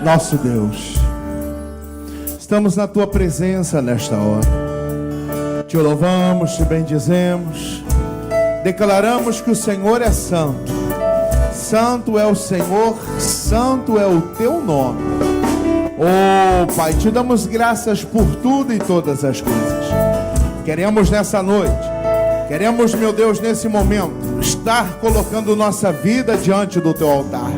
nosso Deus. Estamos na Tua presença nesta hora. Te louvamos, te bendizemos. Declaramos que o Senhor é santo. Santo é o Senhor, santo é o Teu nome. Oh, Pai, te damos graças por tudo e todas as coisas. Queremos nessa noite, queremos, meu Deus, nesse momento, estar colocando nossa vida diante do Teu altar,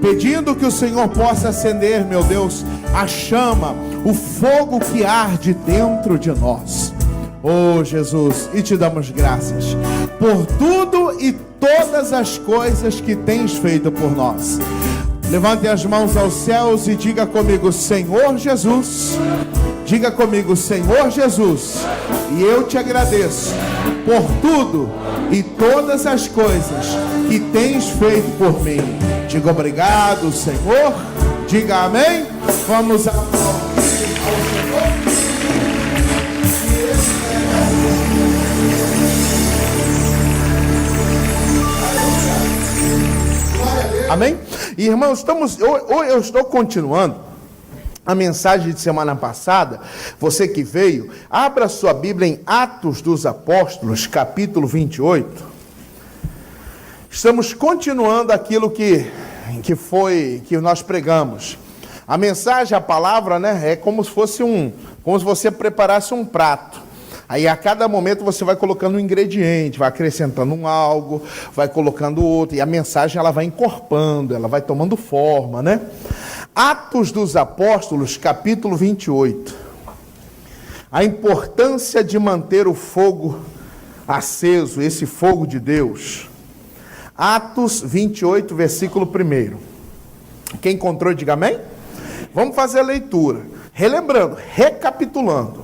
pedindo que o Senhor possa acender, meu Deus, a chama, o fogo que arde dentro de nós. Oh, Jesus, e te damos graças por tudo e todas as coisas que tens feito por nós. Levante as mãos aos céus e diga comigo: Senhor Jesus. Diga comigo: Senhor Jesus, e eu te agradeço por tudo e todas as coisas que tens feito por mim. Diga obrigado, Senhor. Diga amém. Vamos aplaudir ao Senhor. Amém? E irmãos, eu estou continuando a mensagem de semana passada. Você que veio, abra sua Bíblia em Atos dos Apóstolos, capítulo 28. Estamos continuando aquilo que nós pregamos. A mensagem, a palavra, né, é como se você preparasse um prato. Aí a cada momento você vai colocando um ingrediente, vai acrescentando um algo, vai colocando outro, e a mensagem ela vai encorpando, ela vai tomando forma, né? Atos dos Apóstolos, capítulo 28. A importância de manter o fogo aceso, esse fogo de Deus. Atos 28, versículo 1. Quem encontrou, diga amém? Vamos fazer a leitura. Relembrando, recapitulando.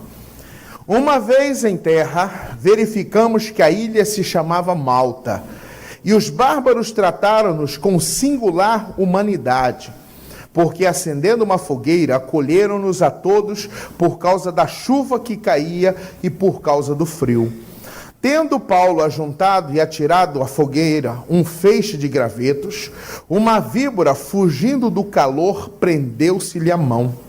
Uma vez em terra, verificamos que a ilha se chamava Malta, e os bárbaros trataram-nos com singular humanidade, porque acendendo uma fogueira, acolheram-nos a todos por causa da chuva que caía e por causa do frio. Tendo Paulo ajuntado e atirado à fogueira um feixe de gravetos, uma víbora, fugindo do calor, prendeu-se-lhe a mão.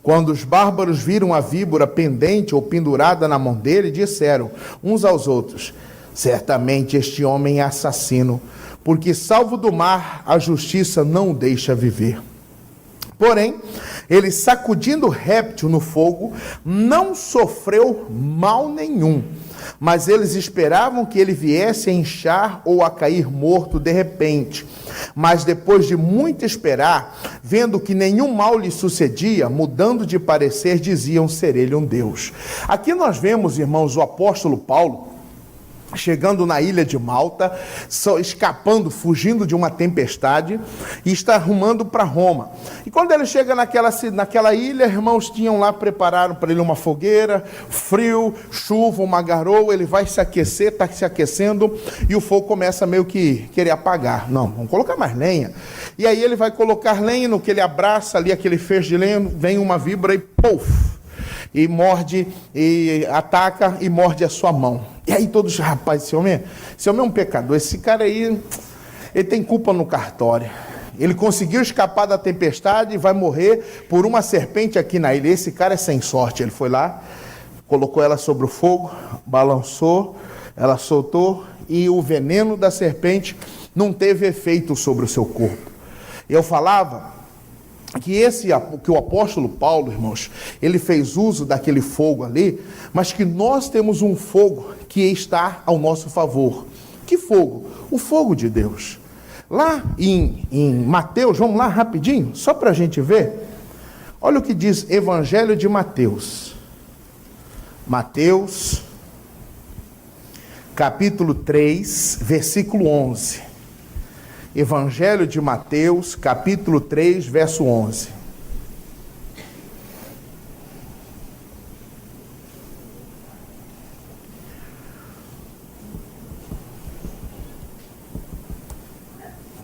Quando os bárbaros viram a víbora pendente ou pendurada na mão dele, disseram uns aos outros: certamente este homem é assassino, porque salvo do mar, a justiça não o deixa viver. Porém, ele, sacudindo o réptil no fogo, não sofreu mal nenhum, mas eles esperavam que ele viesse a inchar ou a cair morto de repente. Mas depois de muito esperar, vendo que nenhum mal lhe sucedia, mudando de parecer, diziam ser ele um Deus. Aqui nós vemos, irmãos, o apóstolo Paulo chegando na ilha de Malta, escapando, fugindo de uma tempestade, e está rumando para Roma. E quando ele chega naquela ilha, irmãos, tinham lá, prepararam para ele uma fogueira, frio, chuva, uma garoa, ele vai se aquecer, está se aquecendo, e o fogo começa meio que querer apagar. Não, vamos colocar mais lenha. E aí ele vai colocar lenha, no que ele abraça ali aquele feixe de lenha, vem uma víbora e puf! E morde, e ataca e morde a sua mão. E aí todos, rapaz, esse homem é um pecador, esse cara aí, ele tem culpa no cartório. Ele conseguiu escapar da tempestade e vai morrer por uma serpente aqui na ilha. Esse cara é sem sorte. Ele foi lá, colocou ela sobre o fogo, balançou, ela soltou e o veneno da serpente não teve efeito sobre o seu corpo. Eu falava que o apóstolo Paulo, irmãos, ele fez uso daquele fogo ali, mas que nós temos um fogo que está ao nosso favor. Que fogo? O fogo de Deus. Lá em Mateus, vamos lá rapidinho, só para a gente ver. Olha o que diz Evangelho de Mateus. Mateus, capítulo 3, versículo 11. Evangelho de Mateus, capítulo 3, verso 11.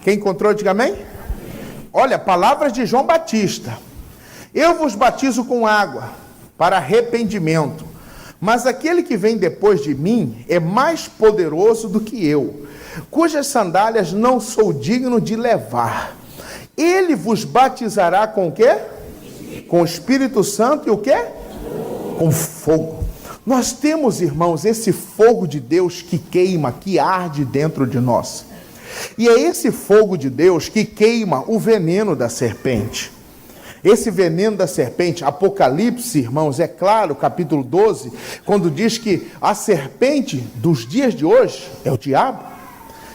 Quem encontrou, diga amém? Olha, palavras de João Batista. Eu vos batizo com água para arrependimento, mas aquele que vem depois de mim é mais poderoso do que eu, cujas sandálias não sou digno de levar. Ele vos batizará com o quê? Com o Espírito Santo e o quê? Com fogo. Nós temos, irmãos, esse fogo de Deus que queima, que arde dentro de nós. E é esse fogo de Deus que queima o veneno da serpente. Esse veneno da serpente, Apocalipse, irmãos, é claro, capítulo 12, quando diz que a serpente dos dias de hoje é o diabo.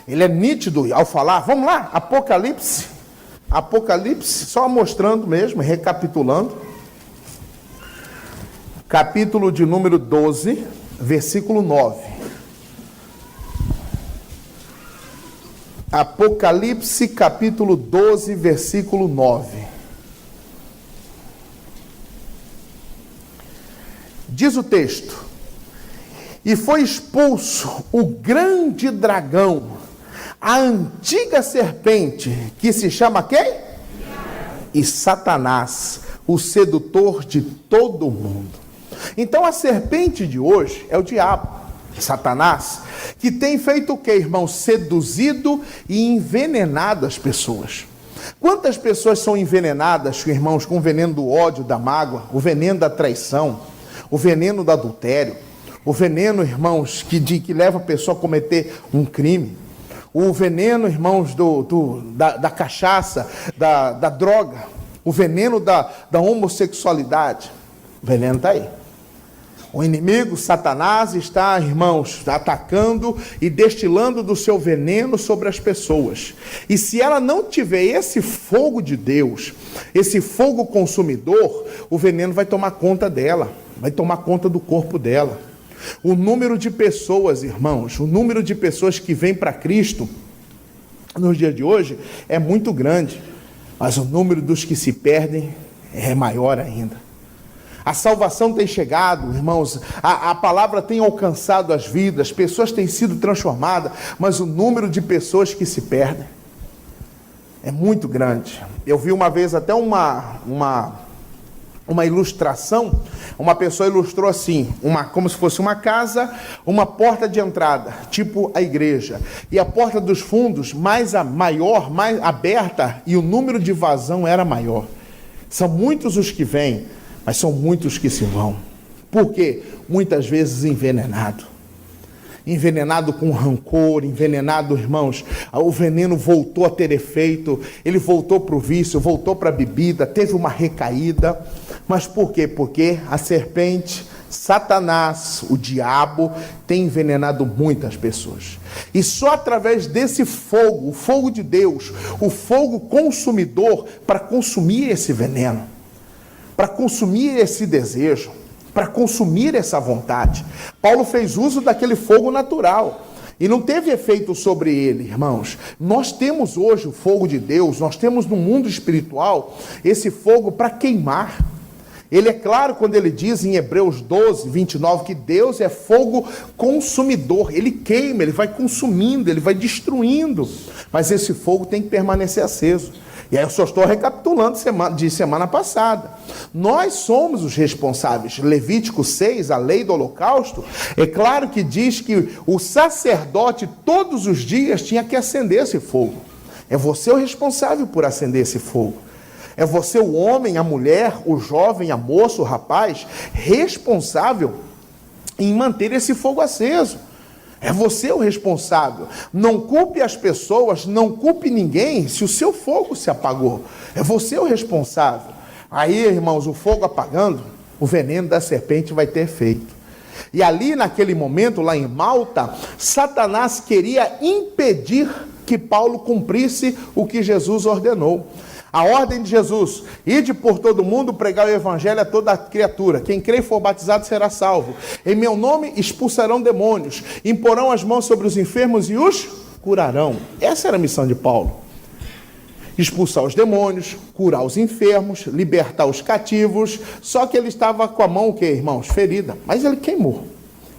Ele é nítido ao falar. Vamos lá, Apocalipse, só mostrando mesmo, recapitulando. Capítulo de número 12, versículo 9. Apocalipse, capítulo 12, versículo 9. Diz o texto: e foi expulso o grande dragão, a antiga serpente, que se chama quem? E Satanás, o sedutor de todo mundo. Então a serpente de hoje é o diabo, Satanás, que tem feito o que, irmão? Seduzido e envenenado as pessoas. Quantas pessoas são envenenadas, irmãos, com o veneno do ódio, da mágoa, o veneno da traição, o veneno do adultério, o veneno, irmãos, que leva a pessoa a cometer um crime, o veneno, irmãos, da cachaça, da droga, o veneno da homossexualidade. O veneno está aí. O inimigo, Satanás, está, irmãos, atacando e destilando do seu veneno sobre as pessoas. E se ela não tiver esse fogo de Deus, esse fogo consumidor, o veneno vai tomar conta dela, vai tomar conta do corpo dela. O número de pessoas, irmãos, o número de pessoas que vêm para Cristo nos dias de hoje é muito grande, mas o número dos que se perdem é maior ainda. A salvação tem chegado, irmãos, a palavra tem alcançado as vidas, pessoas têm sido transformadas, mas o número de pessoas que se perdem é muito grande. Eu vi uma vez até uma ilustração, uma pessoa ilustrou assim, como se fosse uma casa, uma porta de entrada, tipo a igreja, e a porta dos fundos maior, mais aberta, e o número de vazão era maior. São muitos os que vêm, mas são muitos que se vão. Por quê? Muitas vezes envenenado com rancor, envenenado, irmãos, o veneno voltou a ter efeito, ele voltou para o vício, voltou para a bebida, teve uma recaída. Mas por quê? Porque a serpente, Satanás, o diabo, tem envenenado muitas pessoas. E só através desse fogo, o fogo de Deus, o fogo consumidor, para consumir esse veneno, para consumir esse desejo, para consumir essa vontade. Paulo fez uso daquele fogo natural e não teve efeito sobre ele, irmãos. Nós temos hoje o fogo de Deus, nós temos no mundo espiritual esse fogo para queimar. Ele é claro quando ele diz em Hebreus 12, 29, que Deus é fogo consumidor. Ele queima, ele vai consumindo, ele vai destruindo. Mas esse fogo tem que permanecer aceso. E aí eu só estou recapitulando de semana passada. Nós somos os responsáveis. Levítico 6, a lei do holocausto, é claro que diz que o sacerdote todos os dias tinha que acender esse fogo. É você o responsável por acender esse fogo. É você o homem, a mulher, o jovem, a moça, o rapaz, responsável em manter esse fogo aceso. É você o responsável. Não culpe as pessoas, não culpe ninguém se o seu fogo se apagou. É você o responsável. Aí, irmãos, o fogo apagando, o veneno da serpente vai ter efeito. E ali, naquele momento, lá em Malta, Satanás queria impedir que Paulo cumprisse o que Jesus ordenou. A ordem de Jesus: ide por todo mundo, pregar o evangelho a toda criatura. Quem crê e for batizado será salvo. Em meu nome expulsarão demônios, imporão as mãos sobre os enfermos e os curarão. Essa era a missão de Paulo. Expulsar os demônios, curar os enfermos, libertar os cativos. Só que ele estava com a mão, o quê, irmãos? Ferida. Mas ele queimou.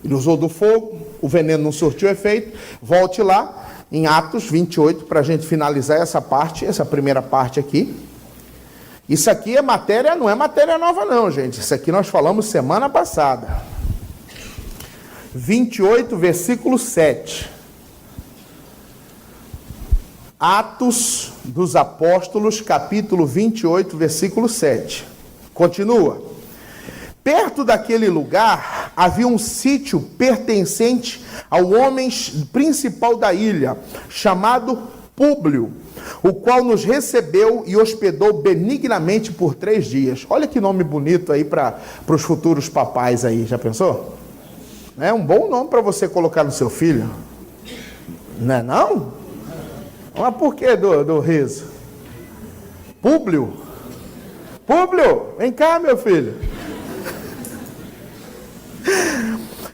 Ele usou do fogo, o veneno não surtiu efeito. Volte lá em Atos 28, para a gente finalizar essa parte, essa primeira parte aqui. Isso aqui é matéria, não é matéria nova não, gente. Isso aqui nós falamos semana passada. 28, versículo 7. Atos dos Apóstolos, capítulo 28, versículo 7. Continua. Perto daquele lugar havia um sítio pertencente ao homem principal da ilha, chamado Públio, o qual nos recebeu e hospedou benignamente por 3 dias. Olha que nome bonito aí para os futuros papais aí, já pensou? É um bom nome para você colocar no seu filho. Não é não? Mas por que do riso? Públio. Públio, vem cá, meu filho.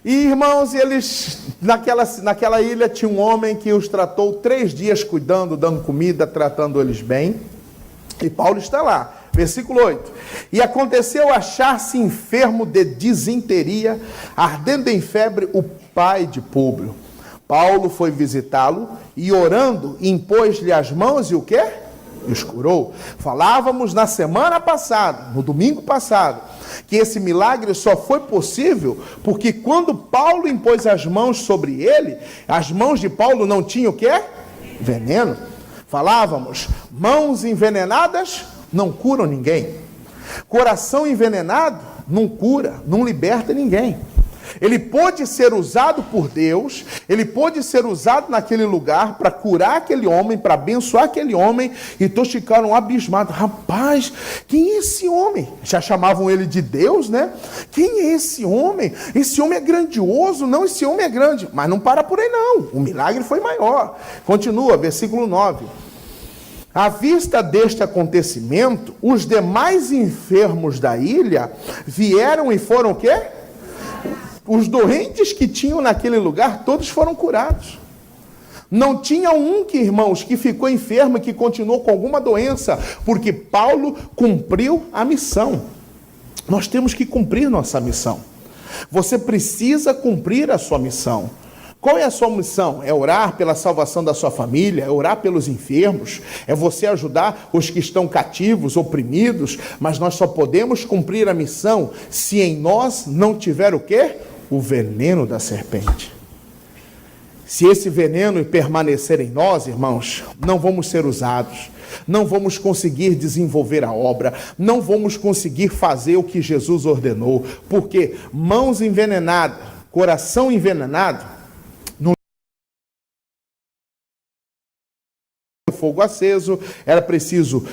E, irmãos, eles, naquela ilha, tinha um homem que os tratou 3 dias cuidando, dando comida, tratando eles bem. E Paulo está lá. Versículo 8. E aconteceu achar-se enfermo de disenteria, ardendo em febre, o pai de Públio. Paulo foi visitá-lo e, orando, impôs-lhe as mãos e o quê? E os curou. Falávamos na semana passada, no domingo passado, que esse milagre só foi possível porque quando Paulo impôs as mãos sobre ele, as mãos de Paulo não tinham o quê? Veneno. Falávamos, mãos envenenadas não curam ninguém. Coração envenenado não cura, não liberta ninguém. Ele pôde ser usado por Deus, ele pôde ser usado naquele lugar para curar aquele homem, para abençoar aquele homem, e todos ficaram abismados. Rapaz, quem é esse homem? Já chamavam ele de Deus, né? Quem é esse homem? Esse homem é grandioso, não, esse homem é grande. Mas não para por aí não, o milagre foi maior. Continua, versículo 9. À vista deste acontecimento, os demais enfermos da ilha vieram e foram o quê? Os doentes que tinham naquele lugar, todos foram curados. Não tinha um irmãos, que ficou enfermo e que continuou com alguma doença, porque Paulo cumpriu a missão. Nós temos que cumprir nossa missão. Você precisa cumprir a sua missão. Qual é a sua missão? É orar pela salvação da sua família, é orar pelos enfermos, é você ajudar os que estão cativos, oprimidos, mas nós só podemos cumprir a missão se em nós não tiver o quê? O veneno da serpente. Se esse veneno permanecer em nós, irmãos, não vamos ser usados, não vamos conseguir desenvolver a obra, não vamos conseguir fazer o que Jesus ordenou, porque mãos envenenadas, coração envenenado, fogo aceso, era preciso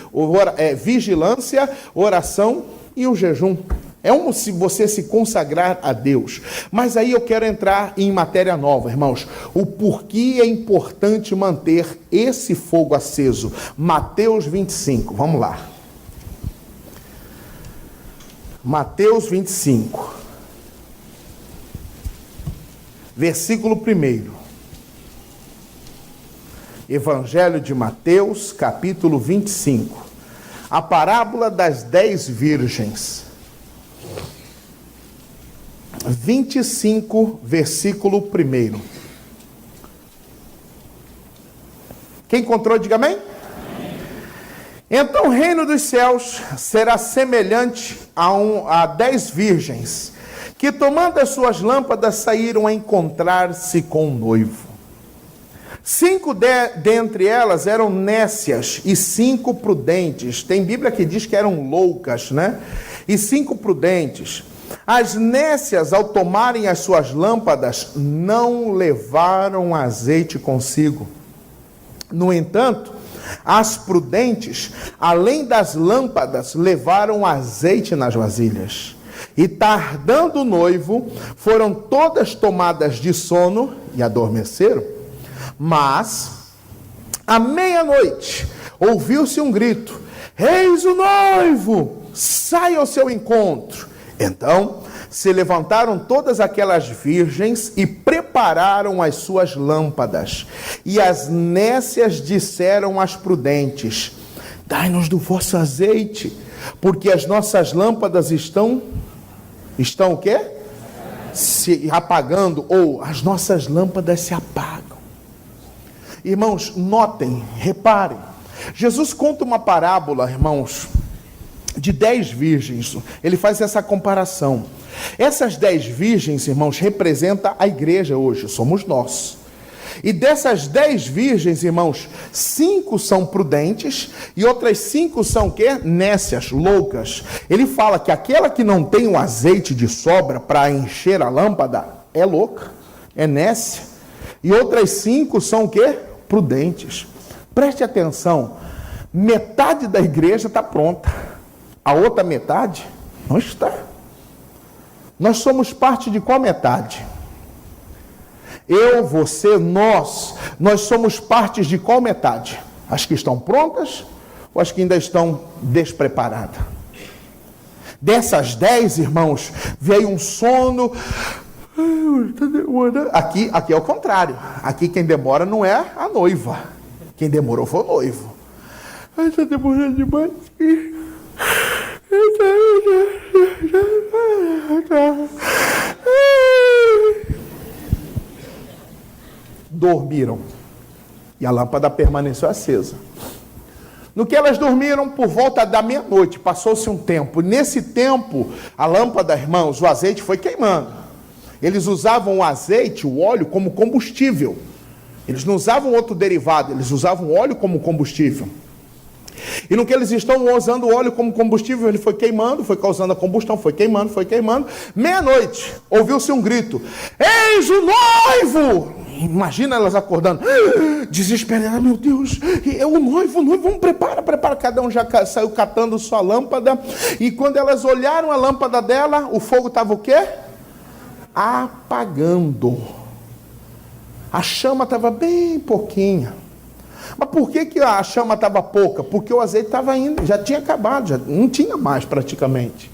vigilância, oração e o jejum. Se você se consagrar a Deus. Mas aí eu quero entrar em matéria nova, irmãos. O porquê é importante manter esse fogo aceso. Mateus 25, vamos lá. Mateus 25. Versículo 1. Evangelho de Mateus, capítulo 25. A parábola das 10 virgens. 25, versículo 1. Quem encontrou, diga amém? Amém. Então o reino dos céus será semelhante a 10 virgens, que tomando as suas lâmpadas saíram a encontrar-se com o noivo. 5 dentre elas eram nécias e 5 prudentes. Tem Bíblia que diz que eram loucas, né? E 5 prudentes. As nécias, ao tomarem as suas lâmpadas, não levaram azeite consigo. No entanto, as prudentes, além das lâmpadas, levaram azeite nas vasilhas. E tardando o noivo, foram todas tomadas de sono e adormeceram. Mas, à meia-noite, ouviu-se um grito: eis o noivo, sai ao seu encontro. Então, se levantaram todas aquelas virgens e prepararam as suas lâmpadas. E as nécias disseram às prudentes: dai-nos do vosso azeite, porque as nossas lâmpadas estão o quê? Se apagando, ou as nossas lâmpadas se apagam. Irmãos, notem, reparem. Jesus conta uma parábola, irmãos, de 10 virgens. Ele faz essa comparação. Essas 10 virgens, irmãos, representam a igreja hoje, somos nós. E dessas 10 virgens, irmãos, 5 são prudentes e outras 5 são o quê? Nécias, loucas. Ele fala que aquela que não tem o azeite de sobra para encher a lâmpada é louca, é nécia. E outras 5 são o quê? Prudentes. Preste atenção, metade da igreja está pronta, a outra metade não está. Nós somos parte de qual metade? Eu, você, nós somos partes de qual metade? As que estão prontas ou as que ainda estão despreparadas? Dessas 10, irmãos, veio um sono. Aqui é o contrário. Aqui quem demora não é a noiva. Quem demorou foi o noivo. Ai, está demorando demais. Dormiram. E a lâmpada permaneceu acesa. No que elas dormiram, por volta da meia-noite, passou-se um tempo. Nesse tempo, a lâmpada, irmãos, o azeite foi queimando. Eles usavam o azeite, o óleo, como combustível. Eles não usavam outro derivado, eles usavam o óleo como combustível. E no que eles estão usando o óleo como combustível, ele foi queimando, foi causando a combustão, foi queimando. Meia-noite, ouviu-se um grito: eis o noivo! Imagina elas acordando, desesperadas, meu Deus, é o noivo, vamos, prepara. Cada um já saiu catando sua lâmpada. E quando elas olharam a lâmpada dela, o fogo estava o quê? Apagando. A chama estava bem pouquinha. Mas por que a chama estava pouca? Porque o azeite estava indo, já tinha acabado, já não tinha mais praticamente.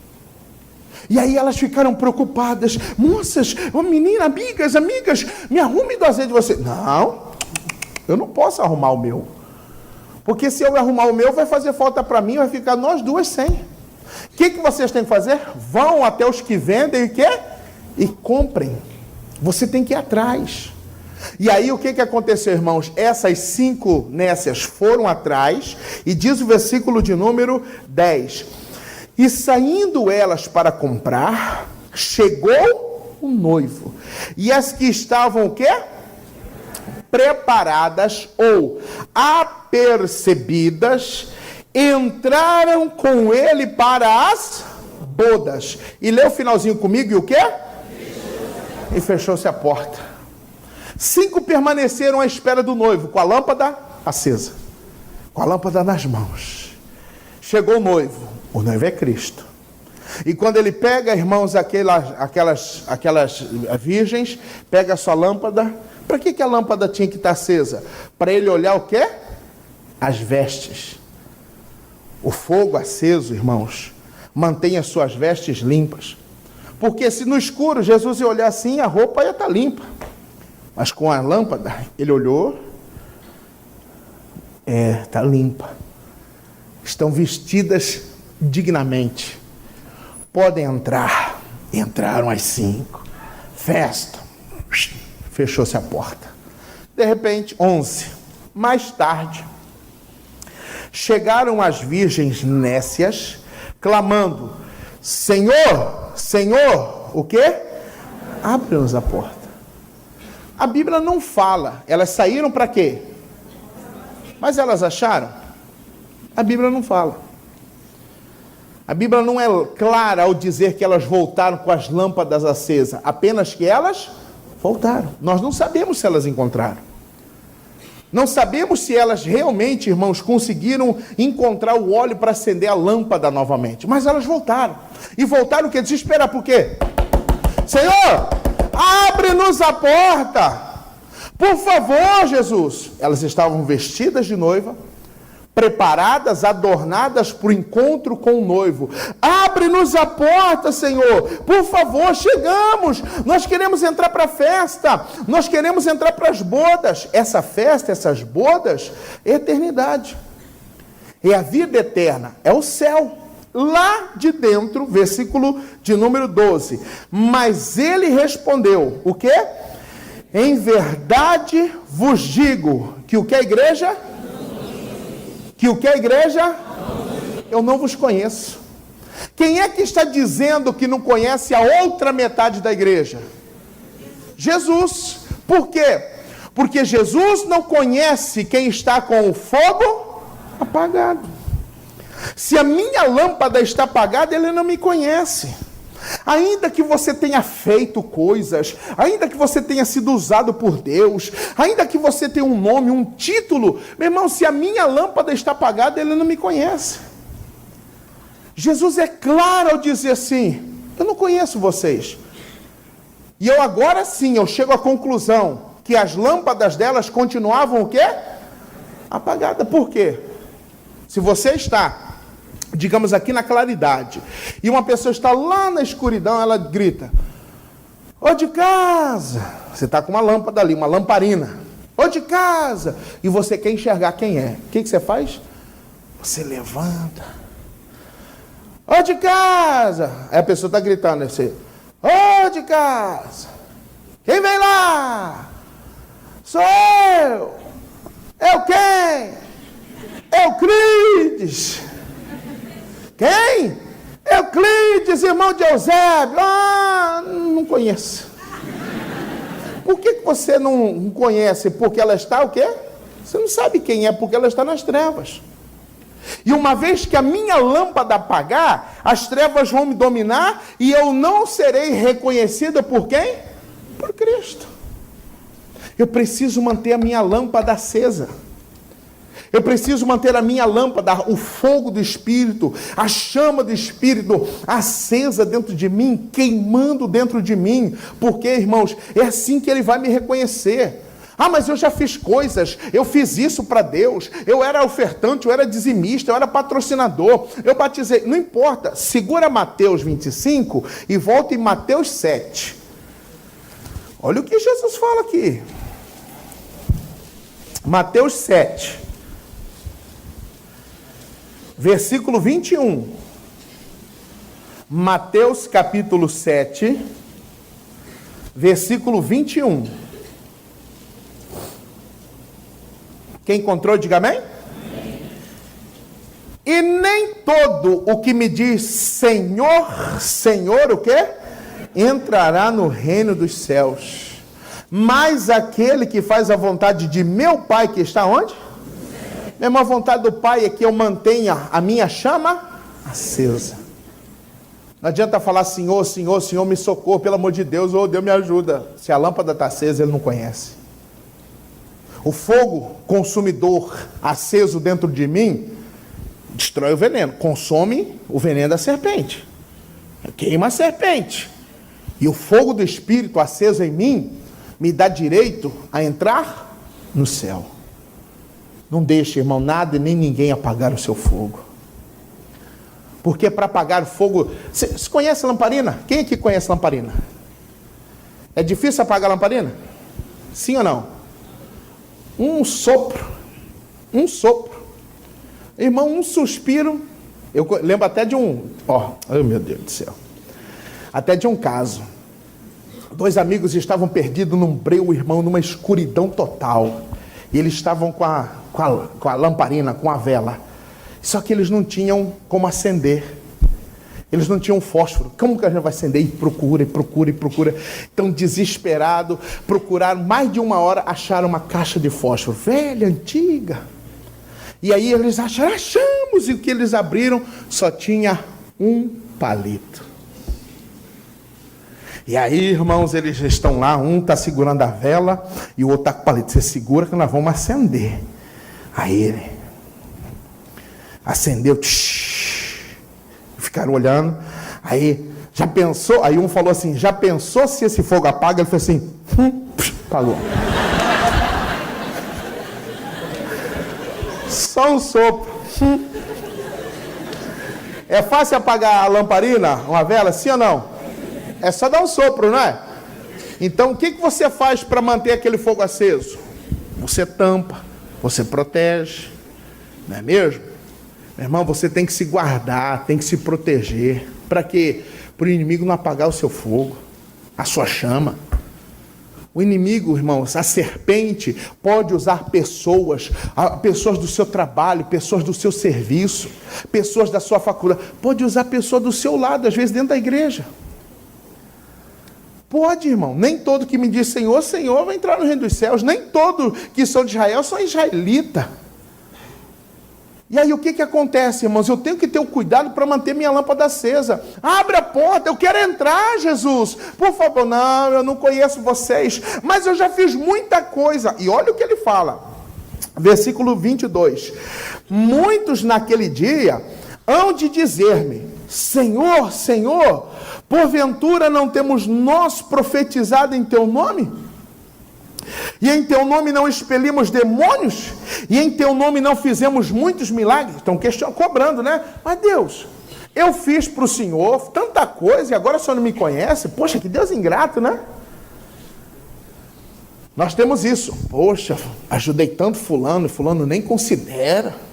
E aí elas ficaram preocupadas. Moças, menina, amigas, me arrume do azeite de você. Não, eu não posso arrumar o meu. Porque se eu arrumar o meu, vai fazer falta para mim, vai ficar nós duas sem. O que vocês têm que fazer? Vão até os que vendem e quê? E comprem. Você tem que ir atrás. E aí o que aconteceu, irmãos? Essas 5 nécias foram atrás, e diz o versículo de número 10. E saindo elas para comprar, chegou o noivo. E as que estavam o quê? Preparadas ou apercebidas, entraram com ele para as bodas. E lê o finalzinho comigo, e o quê? E fechou-se a porta. 5 permaneceram à espera do noivo, com a lâmpada acesa, com a lâmpada nas mãos. Chegou o noivo é Cristo. E quando ele pega, irmãos, aquelas virgens, pega a sua lâmpada. Para que a lâmpada tinha que estar acesa? Para ele olhar o quê? As vestes. O fogo aceso, irmãos, mantém as suas vestes limpas. Porque se no escuro Jesus ia olhar assim, a roupa ia estar limpa. Mas com a lâmpada, ele olhou, está limpa. Estão vestidas dignamente. Podem entrar. Entraram as 5. Festa. Fechou-se a porta. De repente, 11. Mais tarde, chegaram as virgens nécias, clamando: Senhor, Senhor, o quê? Abre-nos a porta. A Bíblia não fala. Elas saíram para quê? Mas elas acharam? A Bíblia não fala. A Bíblia não é clara ao dizer que elas voltaram com as lâmpadas acesas. Apenas que elas voltaram. Nós não sabemos se elas encontraram. Não sabemos se elas realmente, irmãos, conseguiram encontrar o óleo para acender a lâmpada novamente. Mas elas voltaram. E voltaram o quê? Desesperar. Por quê? Senhor, abre-nos a porta. Por favor, Jesus. Elas estavam vestidas de noiva, preparadas, adornadas para o encontro com o noivo. Abre-nos a porta, Senhor. Por favor, chegamos. Nós queremos entrar para a festa. Nós queremos entrar para as bodas. Essa festa, essas bodas, é eternidade. É a vida eterna. É o céu. Lá de dentro, versículo de número 12. Mas ele respondeu, o quê? Em verdade vos digo que o que a igreja? Que o que a igreja? Eu não vos conheço. Quem é que está dizendo que não conhece a outra metade da igreja? Jesus. Por quê? Porque Jesus não conhece quem está com o fogo apagado. Se a minha lâmpada está apagada, ele não me conhece. Ainda que você tenha feito coisas, ainda que você tenha sido usado por Deus, ainda que você tenha um nome, um título, meu irmão, se a minha lâmpada está apagada, ele não me conhece. Jesus é claro ao dizer assim: eu não conheço vocês. E eu agora sim, eu chego à conclusão que as lâmpadas delas continuavam o quê? Apagada. Por quê? Se você está, digamos aqui na claridade, e uma pessoa está lá na escuridão, ela grita: ô de casa! Você está com uma lâmpada ali, uma lamparina. Ô de casa! E você quer enxergar quem é. O que você faz? Você levanta. Ô de casa! Aí a pessoa está gritando assim: ô de casa! Quem vem lá? Sou eu! Eu quem? Euclides! Quem? Euclides, irmão de Eusébio. Ah, não conheço. Por que você não conhece? Porque ela está o quê? Você não sabe quem é, porque ela está nas trevas. E uma vez que a minha lâmpada apagar, as trevas vão me dominar e eu não serei reconhecida por quem? Por Cristo. Eu preciso manter a minha lâmpada acesa. Eu preciso manter a minha lâmpada, o fogo do Espírito, a chama do Espírito acesa dentro de mim, queimando dentro de mim. Porque, irmãos, é assim que Ele vai me reconhecer. Ah, mas eu já fiz coisas, eu fiz isso para Deus, eu era ofertante, eu era dizimista, eu era patrocinador, eu batizei. Não importa, segura Mateus 25 e volta em Mateus 7. Olha o que Jesus fala aqui. Mateus 7. Versículo 21. Mateus capítulo 7, versículo 21. Quem encontrou, diga amém? Amém. E nem todo o que me diz Senhor, Senhor, o quê? Entrará no reino dos céus. Mas aquele que faz a vontade de meu Pai que está onde? Mesmo a vontade do Pai é que eu mantenha a minha chama acesa. Não adianta falar Senhor, Senhor, Senhor, me socorro, pelo amor de Deus, ou Deus me ajuda. Se a lâmpada está acesa, Ele não conhece. O fogo consumidor aceso dentro de mim destrói o veneno, consome o veneno da serpente, queima a serpente. E o fogo do Espírito aceso em mim me dá direito a entrar no céu. Não deixe, irmão, nada e nem ninguém apagar o seu fogo. Porque para apagar o fogo... Você conhece a lamparina? Quem aqui conhece a lamparina? É difícil apagar a lamparina? Sim ou não? Um sopro. Irmão, um suspiro. Eu lembro até de um... Oh, meu Deus do céu. Até de um caso. 2 amigos estavam perdidos num breu, irmão, numa escuridão total. E eles estavam com a lamparina, com a vela. Só que eles não tinham como acender. Eles não tinham fósforo. Como que a gente vai acender? E procura. Então, desesperado, procuraram mais de 1 hora, acharam uma caixa de fósforo. Velha, antiga. E aí eles achamos. E o que eles abriram só tinha um palito. E aí, irmãos, eles estão lá, um está segurando a vela e o outro está com o palito. Você segura que nós vamos acender. Aí ele acendeu, ficaram olhando. Aí, já pensou? Aí um falou assim, já pensou se esse fogo apaga? Ele falou assim, apagou. Só um sopro. É fácil apagar a lamparina, uma vela, sim ou não? É só dar um sopro, não é? Então, o que você faz para manter aquele fogo aceso? Você tampa, você protege, não é mesmo? Meu irmão, você tem que se guardar, tem que se proteger. Para quê? Para o inimigo não apagar o seu fogo, a sua chama. O inimigo, irmãos, a serpente pode usar pessoas do seu trabalho, pessoas do seu serviço, pessoas da sua faculdade. Pode usar pessoas do seu lado, às vezes dentro da igreja. Pode, irmão. Nem todo que me diz Senhor, Senhor vai entrar no reino dos céus. Nem todo que são de Israel são israelita. E aí o que acontece, irmãos? Eu tenho que ter o cuidado para manter minha lâmpada acesa. Abre a porta, eu quero entrar, Jesus. Por favor, não, eu não conheço vocês, mas eu já fiz muita coisa. E olha o que ele fala. Versículo 22. Muitos naquele dia hão de dizer-me, Senhor, Senhor, porventura não temos nós profetizado em teu nome? E em teu nome não expelimos demônios? E em teu nome não fizemos muitos milagres? Estão cobrando, né? Mas Deus, eu fiz para o Senhor tanta coisa e agora o Senhor não me conhece? Poxa, que Deus ingrato, né? Nós temos isso. Poxa, ajudei tanto fulano, e fulano nem considera.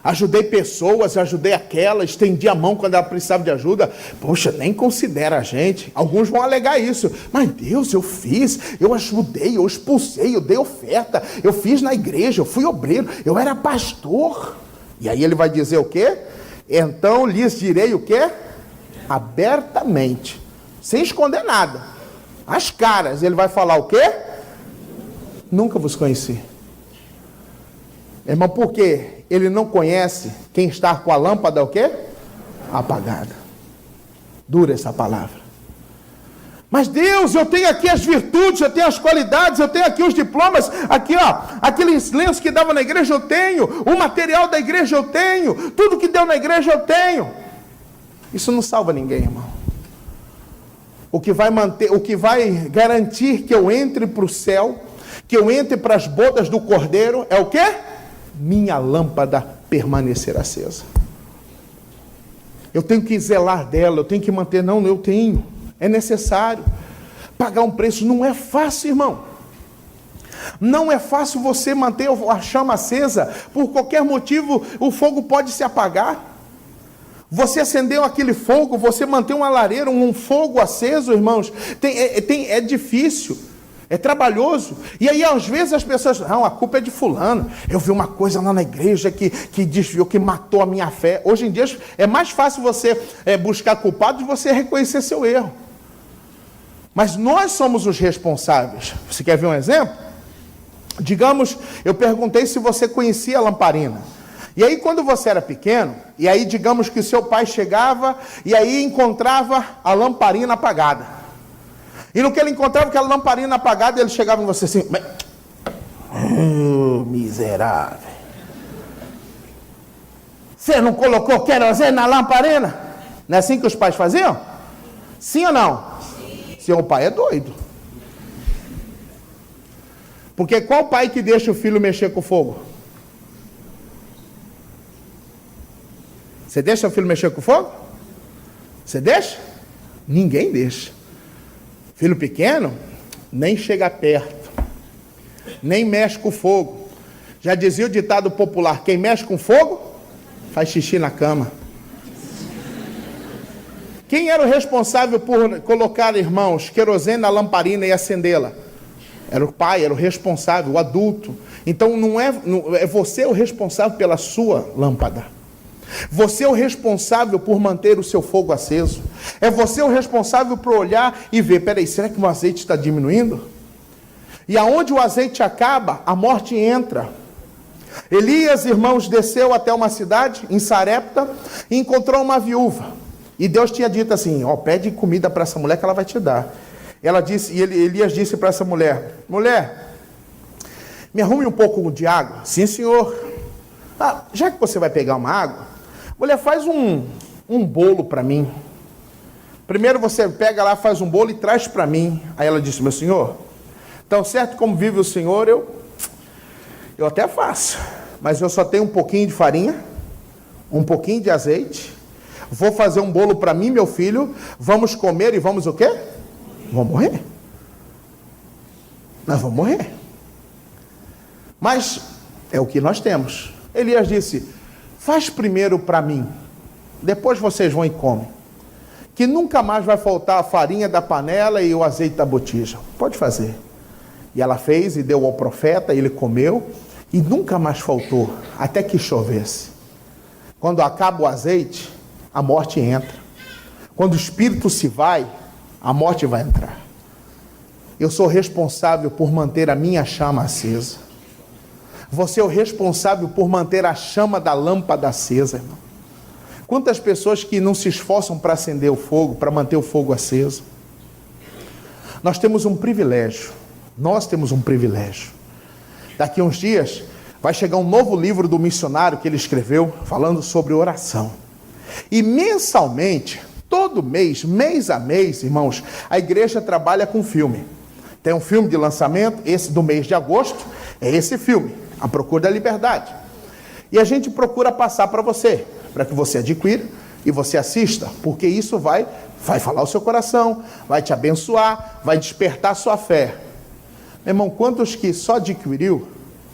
Ajudei pessoas, ajudei aquela, estendi a mão quando ela precisava de ajuda. Poxa, nem considera a gente. Alguns vão alegar isso. Mas Deus, eu fiz, eu ajudei, eu expulsei, eu dei oferta, eu fiz na igreja, eu fui obreiro, eu era pastor. E aí ele vai dizer o quê? Então lhes direi o quê? Abertamente, sem esconder nada. As caras, ele vai falar o quê? Nunca vos conheci. Irmão, por quê? Ele não conhece quem está com a lâmpada o quê? Apagada. Dura essa palavra. Mas Deus, eu tenho aqui as virtudes, eu tenho as qualidades, eu tenho aqui os diplomas, aqui ó, aqueles lenços que dava na igreja eu tenho, o material da igreja eu tenho, tudo que deu na igreja eu tenho. Isso não salva ninguém, irmão. O que vai manter, o que vai garantir que eu entre para o céu, que eu entre para as bodas do Cordeiro, é o quê? Minha lâmpada permanecer acesa. Eu tenho que zelar dela, eu tenho que manter, não, eu tenho, é necessário. Pagar um preço não é fácil, irmão. Não é fácil você manter a chama acesa, por qualquer motivo o fogo pode se apagar. Você acendeu aquele fogo, você manter uma lareira, um fogo aceso, irmãos, é difícil. É trabalhoso. E aí, às vezes, as pessoas... Não, a culpa é de fulano. Eu vi uma coisa lá na igreja que desviou, que matou a minha fé. Hoje em dia, é mais fácil você buscar culpado de você reconhecer seu erro. Mas nós somos os responsáveis. Você quer ver um exemplo? Digamos, eu perguntei se você conhecia a lamparina. E aí, quando você era pequeno, e aí, digamos que o seu pai chegava e aí encontrava a lamparina apagada. E no que ele encontrava aquela lamparina apagada, ele chegava em você assim, miserável. Você não colocou querosene na lamparina? Não é assim que os pais faziam? Sim ou não? Sim. Seu pai é doido. Porque qual pai que deixa o filho mexer com o fogo? Você deixa o filho mexer com o fogo? Você deixa? Ninguém deixa. Filho pequeno, nem chega perto, nem mexe com fogo. Já dizia o ditado popular, quem mexe com fogo, faz xixi na cama. Quem era o responsável por colocar, irmãos, querosene na lamparina e acendê-la? Era o pai, era o responsável, o adulto. Então não é você o responsável pela sua lâmpada. Você é o responsável por manter o seu fogo aceso. É você o responsável por olhar e ver, peraí, será que o azeite está diminuindo? E aonde o azeite acaba, a morte entra. Elias, irmãos, desceu até uma cidade, em Sarepta, e encontrou uma viúva. E Deus tinha dito assim, ó, pede comida para essa mulher que ela vai te dar. Ela disse, e Elias disse para essa mulher, mulher, me arrume um pouco de água. Sim, senhor. Ah, já que você vai pegar uma água, mulher, faz um bolo para mim. Primeiro você pega lá, faz um bolo e traz para mim. Aí ela disse, meu senhor, tão certo como vive o senhor, eu até faço, mas eu só tenho um pouquinho de farinha, um pouquinho de azeite, vou fazer um bolo para mim, meu filho, vamos comer e vamos o quê? Vamos morrer. Nós vamos morrer. Mas é o que nós temos. Elias disse, faz primeiro para mim, depois vocês vão e comem, que nunca mais vai faltar a farinha da panela e o azeite da botija. Pode fazer. E ela fez e deu ao profeta, ele comeu, e nunca mais faltou, até que chovesse. Quando acaba o azeite, a morte entra. Quando o espírito se vai, a morte vai entrar. Eu sou responsável por manter a minha chama acesa. Você é o responsável por manter a chama da lâmpada acesa, irmão. Quantas pessoas que não se esforçam para acender o fogo, para manter o fogo aceso? Nós temos um privilégio. Nós temos um privilégio. Daqui a uns dias vai chegar um novo livro do missionário que ele escreveu, falando sobre oração. E mensalmente, todo mês, mês a mês, irmãos, a igreja trabalha com filme. Tem um filme de lançamento, esse do mês de agosto, é esse filme, A Procura da Liberdade. E a gente procura passar para você, para que você adquira e você assista, porque isso vai falar o seu coração, vai te abençoar, vai despertar a sua fé. Meu irmão, quantos que só adquiriu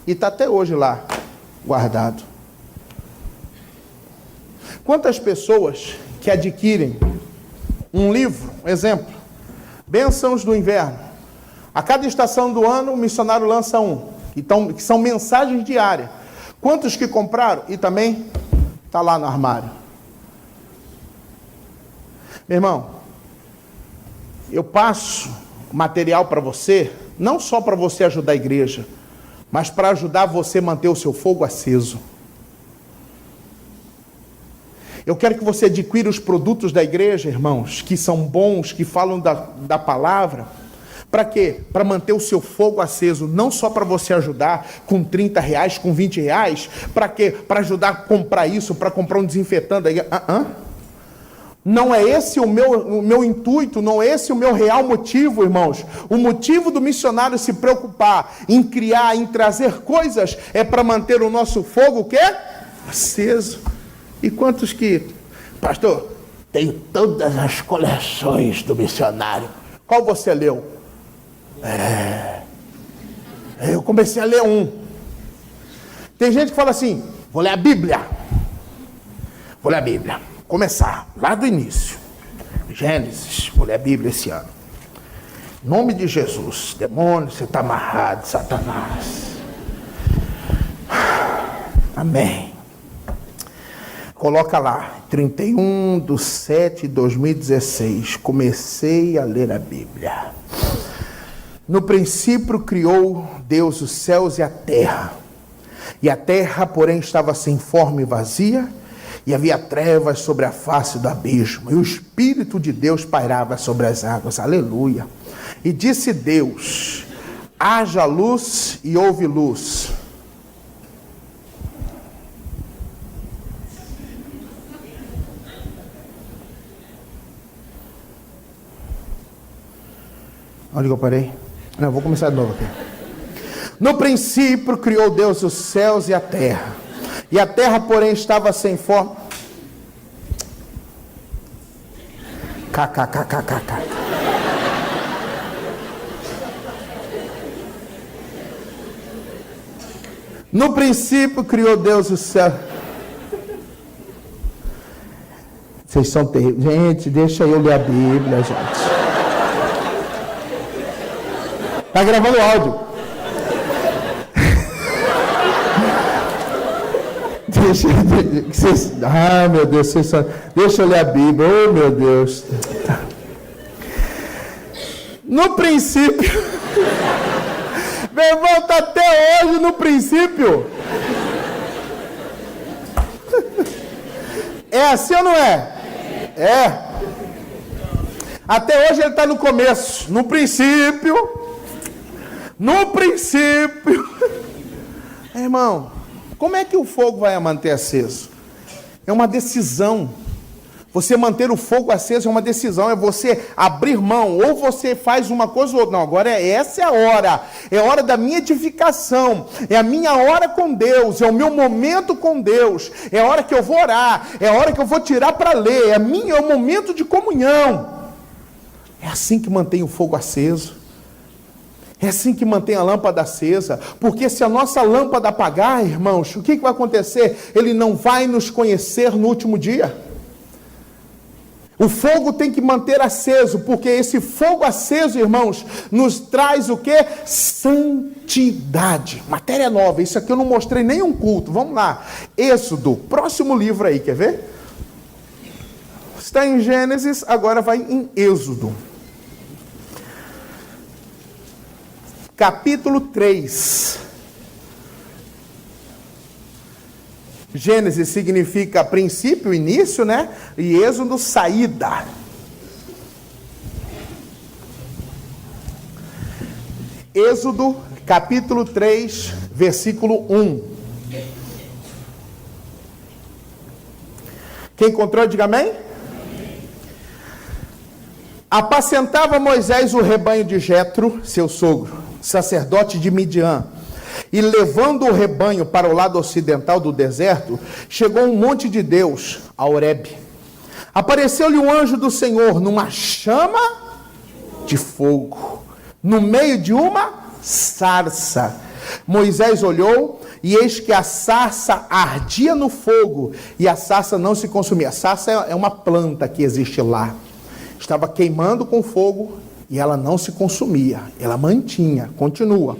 e está até hoje lá, guardado? Quantas pessoas que adquirem um livro, um exemplo, Bênçãos do Inverno. A cada estação do ano, o missionário lança um, que são mensagens diárias. Quantos que compraram e também está lá no armário? Meu irmão, eu passo material para você, não só para você ajudar a igreja, mas para ajudar você a manter o seu fogo aceso. Eu quero que você adquira os produtos da igreja, irmãos, que são bons, que falam da palavra. Para quê? Para manter o seu fogo aceso, não só para você ajudar com R$30, com R$20. Para quê? Para ajudar a comprar isso, para comprar um desinfetante. Não é esse o meu intuito, não é esse o meu real motivo, irmãos. O motivo do missionário se preocupar em criar, em trazer coisas, é para manter o nosso fogo, o quê? Aceso. E quantos que... Pastor, tenho todas as coleções do missionário. Qual você leu? Eu comecei a ler um. Tem gente que fala assim, vou ler a Bíblia. Vou ler a Bíblia. Começar lá do início. Gênesis, vou ler a Bíblia esse ano. Em nome de Jesus, demônio, você está amarrado, Satanás. Amém. Coloca lá, 31/7/2016, comecei a ler a Bíblia. No princípio criou Deus os céus e a terra. E a terra, porém, estava sem forma e vazia, e havia trevas sobre a face do abismo, e o Espírito de Deus pairava sobre as águas. Aleluia. E disse Deus, haja luz, e houve luz. Onde que eu parei? Não, vou começar de novo aqui. No princípio criou Deus os céus e a terra. E a terra, porém, estava sem forma. KKKKKK. No princípio criou Deus os céus. Vocês são terríveis. Gente, deixa eu ler a Bíblia, gente. Está gravando o áudio. Meu Deus, deixa eu ler a Bíblia. Oh, meu Deus. No princípio. Meu irmão, está até hoje no princípio. É assim ou não é? É. Até hoje ele está no começo. No princípio. No princípio. Irmão, como é que o fogo vai manter aceso? É uma decisão. Você manter o fogo aceso é uma decisão. É você abrir mão. Ou você faz uma coisa ou outra. Não, agora essa é a hora. É a hora da minha edificação. É a minha hora com Deus. É o meu momento com Deus. É a hora que eu vou orar. É a hora que eu vou tirar para ler. É o momento de comunhão. É assim que mantém o fogo aceso. É assim que mantém a lâmpada acesa, porque se a nossa lâmpada apagar, irmãos, o que vai acontecer? Ele não vai nos conhecer no último dia. O fogo tem que manter aceso, porque esse fogo aceso, irmãos, nos traz o quê? Santidade. Matéria nova, isso aqui eu não mostrei nenhum culto. Vamos lá, Êxodo, próximo livro aí, quer ver? Está em Gênesis, agora vai em Êxodo. capítulo 3. Gênesis significa princípio, início, né? E Êxodo, saída. Êxodo, capítulo 3, versículo 1. Quem encontrou, diga amém. Apacentava Moisés o rebanho de Jetro, seu sogro, sacerdote de Midian. E levando o rebanho para o lado ocidental do deserto, chegou um monte de Deus, a Horebe. Apareceu-lhe um anjo do Senhor numa chama de fogo, no meio de uma sarça. Moisés olhou e eis que a sarça ardia no fogo e a sarça não se consumia. A sarça é uma planta que existe lá. Estava queimando com fogo e ela não se consumia. Ela mantinha, continua.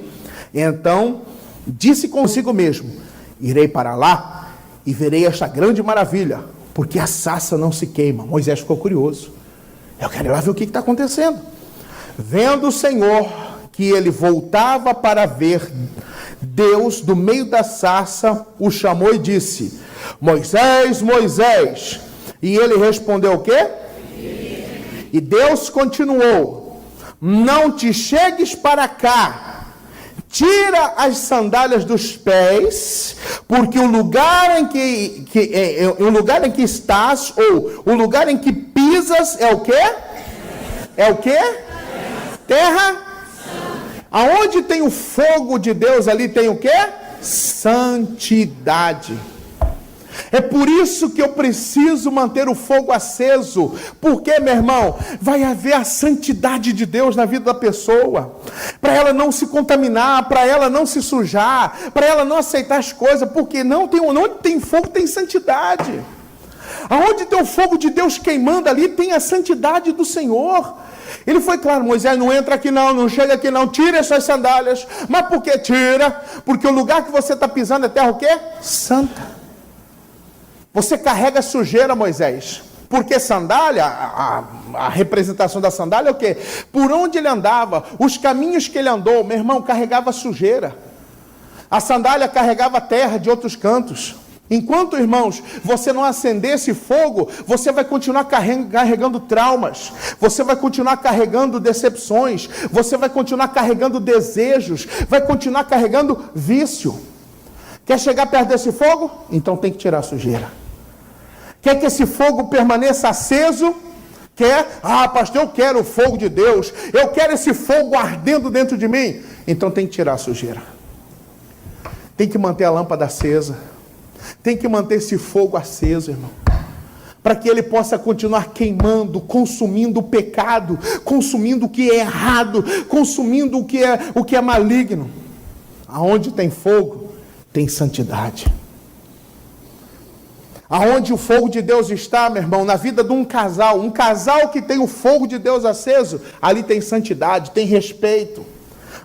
Então disse consigo mesmo: irei para lá e verei esta grande maravilha, porque a sarça não se queima. Moisés ficou curioso. Eu quero ir lá ver o que está acontecendo. Vendo o Senhor que ele voltava para ver, Deus, do meio da sarça, o chamou e disse: Moisés, Moisés. E ele respondeu o quê? E Deus continuou: não te chegues para cá, tira as sandálias dos pés, porque o lugar em que estás, ou o lugar em que pisas, é o quê? É o quê? Terra? Aonde tem o fogo de Deus, ali tem o quê? Santidade. É por isso que eu preciso manter o fogo aceso. Porque, meu irmão, vai haver a santidade de Deus na vida da pessoa. Para ela não se contaminar, para ela não se sujar, para ela não aceitar as coisas. Porque onde tem fogo tem santidade. Aonde tem o fogo de Deus queimando ali, tem a santidade do Senhor. Ele foi claro: Moisés, não entra aqui não chega aqui não, tira essas sandálias. Mas por que tira? Porque o lugar que você está pisando é terra o quê? Santa. Você carrega sujeira, Moisés. Porque sandália, a representação da sandália é o quê? Por onde ele andava, os caminhos que ele andou, meu irmão, carregava sujeira. A sandália carregava terra de outros cantos. Enquanto, irmãos, você não acender esse fogo, você vai continuar carregando traumas, você vai continuar carregando decepções, você vai continuar carregando desejos, vai continuar carregando vício. Quer chegar perto desse fogo? Então tem que tirar a sujeira. Quer que esse fogo permaneça aceso? Quer? Pastor, eu quero o fogo de Deus, eu quero esse fogo ardendo dentro de mim. Então tem que tirar a sujeira. Tem que manter a lâmpada acesa. Tem que manter esse fogo aceso, irmão, para que ele possa continuar queimando, consumindo o pecado, consumindo o que é errado, consumindo o que é maligno. Aonde tem fogo, tem santidade. Aonde o fogo de Deus está, meu irmão, na vida de um casal que tem o fogo de Deus aceso, ali tem santidade, tem respeito.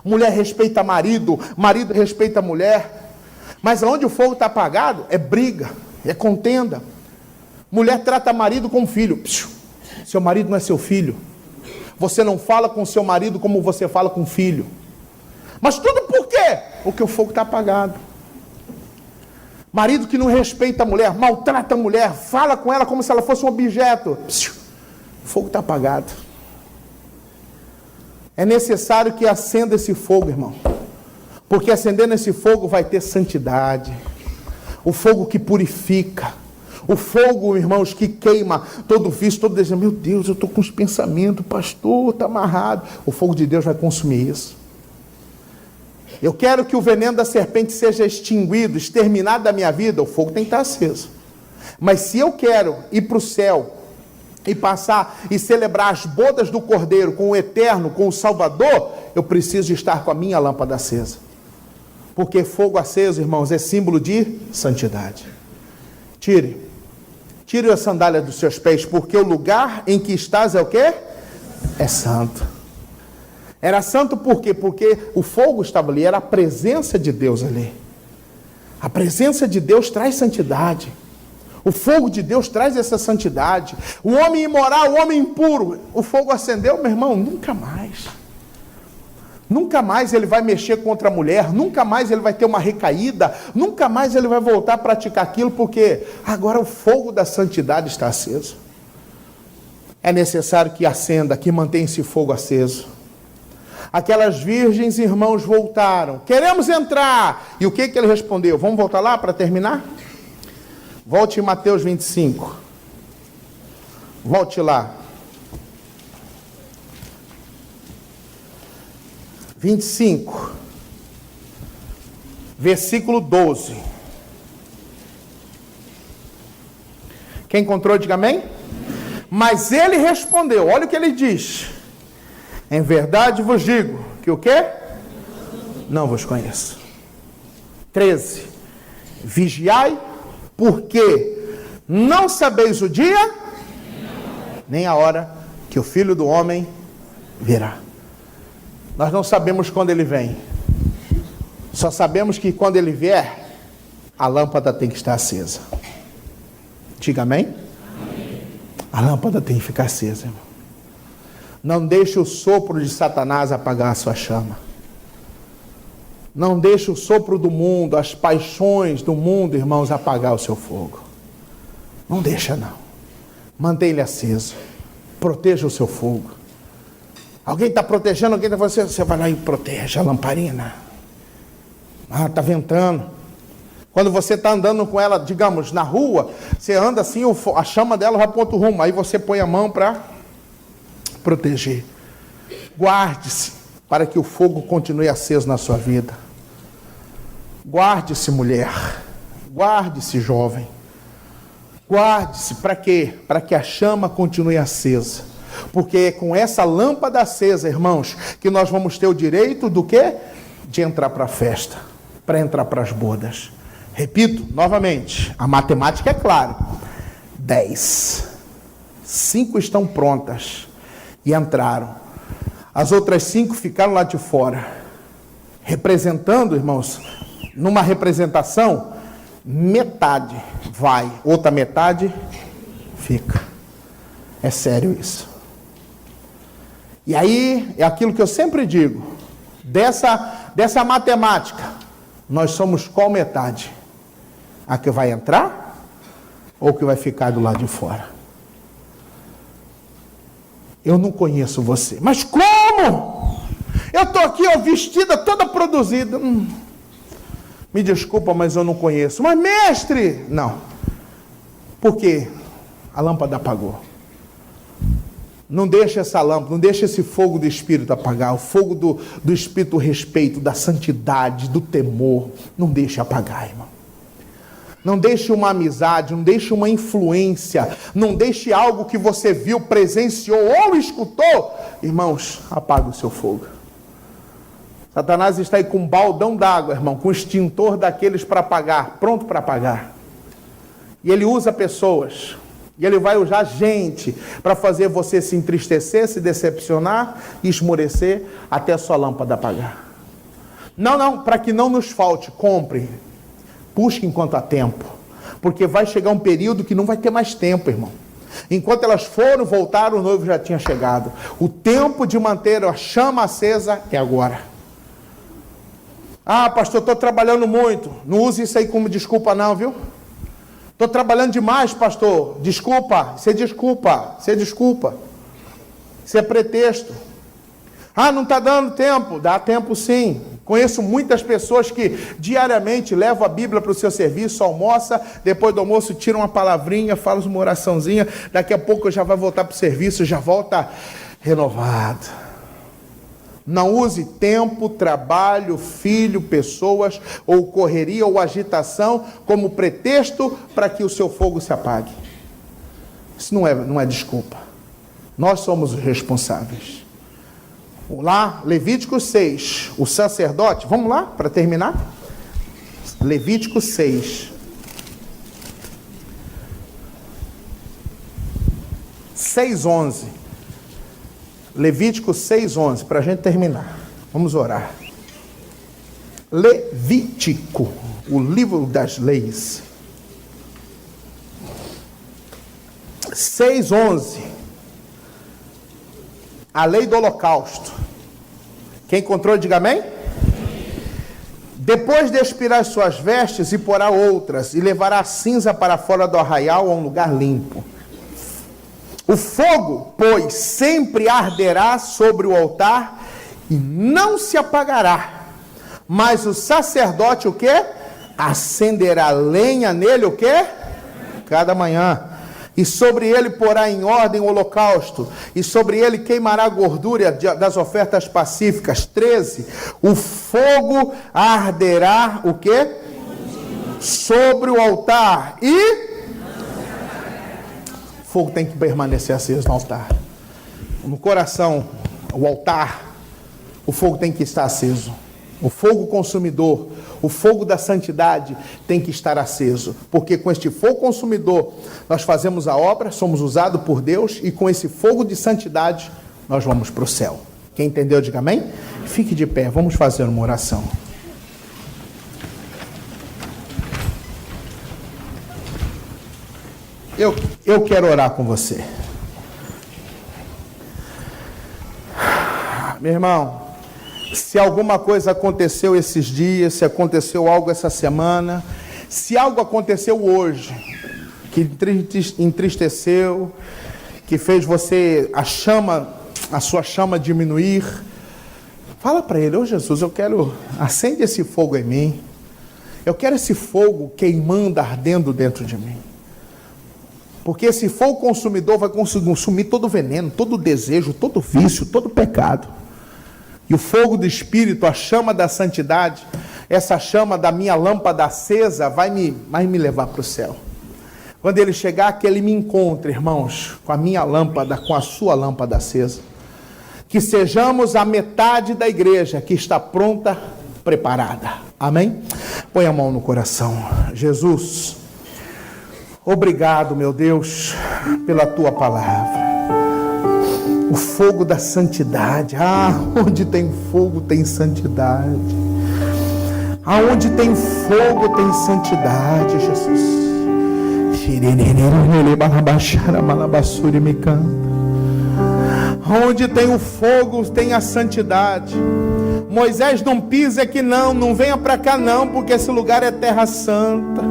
Mulher respeita marido, marido respeita mulher. Mas onde o fogo está apagado, é briga, é contenda. Mulher trata marido como filho. Seu marido não é seu filho. Você não fala com seu marido como você fala com o filho. Mas tudo por quê? Porque o fogo está apagado. Marido que não respeita a mulher, maltrata a mulher, fala com ela como se ela fosse um objeto. O fogo está apagado. É necessário que acenda esse fogo, irmão. Porque acendendo esse fogo vai ter santidade. O fogo que purifica. O fogo, irmãos, que queima todo vício, todo desejo. Meu Deus, eu estou com os pensamentos, pastor, está amarrado. O fogo de Deus vai consumir isso. Eu quero que o veneno da serpente seja extinguido, exterminado da minha vida. O fogo tem que estar aceso. Mas se eu quero ir para o céu e passar e celebrar as bodas do Cordeiro com o Eterno, com o Salvador, eu preciso estar com a minha lâmpada acesa. Porque fogo aceso, irmãos, é símbolo de santidade. Tire a sandália dos seus pés, porque o lugar em que estás é o quê? É santo. Era santo por quê? Porque o fogo estava ali, era a presença de Deus ali. A presença de Deus traz santidade. O fogo de Deus traz essa santidade. O homem imoral, o homem impuro, o fogo acendeu, meu irmão, nunca mais. Nunca mais ele vai mexer contra a mulher, nunca mais ele vai ter uma recaída, nunca mais ele vai voltar a praticar aquilo, porque agora o fogo da santidade está aceso. É necessário que acenda, que mantenha esse fogo aceso. Aquelas virgens irmãos voltaram, queremos entrar. E o que ele respondeu? Vamos voltar lá para terminar? Volte em Mateus 25. Volte lá. 25. Versículo 12. Quem encontrou, diga amém. Mas ele respondeu, olha o que ele diz. Em verdade vos digo, que o quê? Não vos conheço. 13. Vigiai, porque não sabeis o dia, nem a hora que o Filho do Homem virá. Nós não sabemos quando ele vem. Só sabemos que quando ele vier, a lâmpada tem que estar acesa. Diga amém? A lâmpada tem que ficar acesa, irmão. Não deixe o sopro de Satanás apagar a sua chama. Não deixe o sopro do mundo, as paixões do mundo, irmãos, apagar o seu fogo. Não deixa, não. Mantenha ele aceso. Proteja o seu fogo. Alguém está protegendo, alguém está fazendo, você vai lá e protege a lamparina. Ah, está ventando. Quando você está andando com ela, digamos, na rua, você anda assim, a chama dela vai para outro rumo. Aí você põe a mão para proteger. Guarde-se para que o fogo continue aceso na sua vida. Guarde-se, mulher. Guarde-se, jovem. Guarde-se para quê? Para que a chama continue acesa. Porque é com essa lâmpada acesa, irmãos, que nós vamos ter o direito do quê? De entrar para a festa, para entrar para as bodas. Repito, novamente, a matemática é clara. 10. 5 estão prontas e entraram. As outras 5 ficaram lá de fora. Representando, irmãos, numa representação, metade vai, outra metade fica. É sério isso. E aí, é aquilo que eu sempre digo, dessa matemática, nós somos qual metade? A que vai entrar ou que vai ficar do lado de fora? Eu não conheço você. Mas como? Eu estou aqui, ó, vestida, toda produzida. Me desculpa, mas eu não conheço. Mas mestre! Não. Por quê? A lâmpada apagou. Não deixe essa lâmpada, não deixe esse fogo do Espírito apagar. O fogo do Espírito, do respeito, da santidade, do temor. Não deixe apagar, irmão. Não deixe uma amizade, não deixe uma influência, não deixe algo que você viu, presenciou ou escutou. Irmãos, apaga o seu fogo. Satanás está aí com um baldão d'água, irmão, com um extintor daqueles para apagar, pronto para apagar. E ele usa pessoas, e ele vai usar gente para fazer você se entristecer, se decepcionar, esmorecer, até a sua lâmpada apagar. Não, para que não nos falte, compre. Busque enquanto há tempo, porque vai chegar um período que não vai ter mais tempo, irmão. Enquanto elas foram, voltaram, o noivo já tinha chegado. O tempo de manter a chama acesa é agora. Ah, pastor, estou trabalhando muito. Não use isso aí como desculpa não, viu? Estou trabalhando demais, pastor. Desculpa, isso é desculpa, isso é desculpa. Isso é pretexto. Ah, não está dando tempo. Dá tempo sim. Conheço muitas pessoas que diariamente levam a Bíblia para o seu serviço, almoça, depois do almoço tira uma palavrinha, fala uma oraçãozinha, daqui a pouco já vai voltar para o serviço, já volta renovado. Não use tempo, trabalho, filho, pessoas, ou correria, ou agitação, como pretexto para que o seu fogo se apague. Isso não é desculpa. Nós somos os responsáveis. Lá, Levítico 6, o sacerdote, vamos lá para terminar? Levítico 6. 6:11. Levítico 6:11, para a gente terminar. Vamos orar. Levítico, o livro das leis. 6:11. A lei do holocausto. Quem encontrou, diga amém. Depois de expirar as suas vestes, e porá outras, e levará a cinza para fora do arraial a um lugar limpo. O fogo, pois, sempre arderá sobre o altar e não se apagará. Mas o sacerdote, o quê? Acenderá lenha nele, o quê? Cada manhã. E sobre ele porá em ordem o holocausto, e sobre ele queimará a gordura das ofertas pacíficas. 13. O fogo arderá, o quê? Sobre o altar e... O fogo tem que permanecer aceso no altar. No coração, o altar, o fogo tem que estar aceso. O fogo consumidor, o fogo da santidade tem que estar aceso. Porque com este fogo consumidor, nós fazemos a obra, somos usados por Deus, e com esse fogo de santidade, nós vamos para o céu. Quem entendeu, diga amém? Fique de pé, vamos fazer uma oração. Eu quero orar com você. Meu irmão, se alguma coisa aconteceu esses dias, se aconteceu algo essa semana, se algo aconteceu hoje, que entristeceu, que fez você, a sua chama diminuir, fala para ele: ô Jesus, acende esse fogo em mim. Eu quero esse fogo queimando, ardendo dentro de mim. Porque esse fogo consumidor vai consumir todo o veneno, todo o desejo, todo o vício, todo o pecado. E o fogo do Espírito, a chama da santidade, essa chama da minha lâmpada acesa, vai me levar para o céu. Quando ele chegar, que ele me encontre, irmãos, com a minha lâmpada, com a sua lâmpada acesa. Que sejamos a metade da igreja que está pronta, preparada. Amém? Põe a mão no coração. Jesus, obrigado, meu Deus, pela tua palavra. O fogo da santidade. Onde tem fogo tem santidade. Aonde tem fogo tem santidade, Jesus. Onde tem o fogo tem a santidade. Moisés não pisa aqui não venha para cá não, porque esse lugar é terra santa.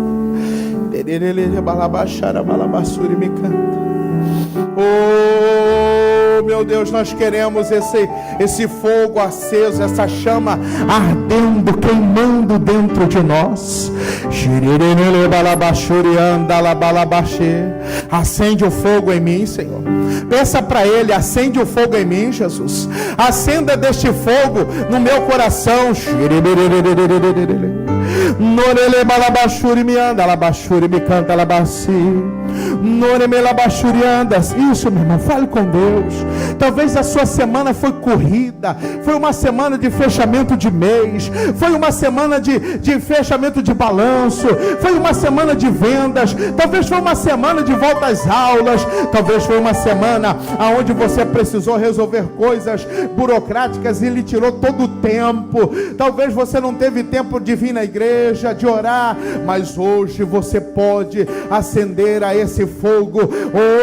Oh, meu Deus, nós queremos esse fogo aceso, essa chama ardendo, queimando dentro de nós. Acende o fogo em mim, Senhor. Peça para Ele: acende o fogo em mim, Jesus. Acenda deste fogo no meu coração. Isso, meu irmão, fale com Deus. Talvez a sua semana foi corrida, foi uma semana de fechamento de mês, foi uma semana de fechamento de balanço, foi uma semana de vendas, talvez foi uma semana de volta às aulas, talvez foi uma semana onde você precisou resolver coisas burocráticas e lhe tirou todo o tempo. Talvez você não teve tempo de vir na igreja, de orar, mas hoje você pode acender a esse fogo.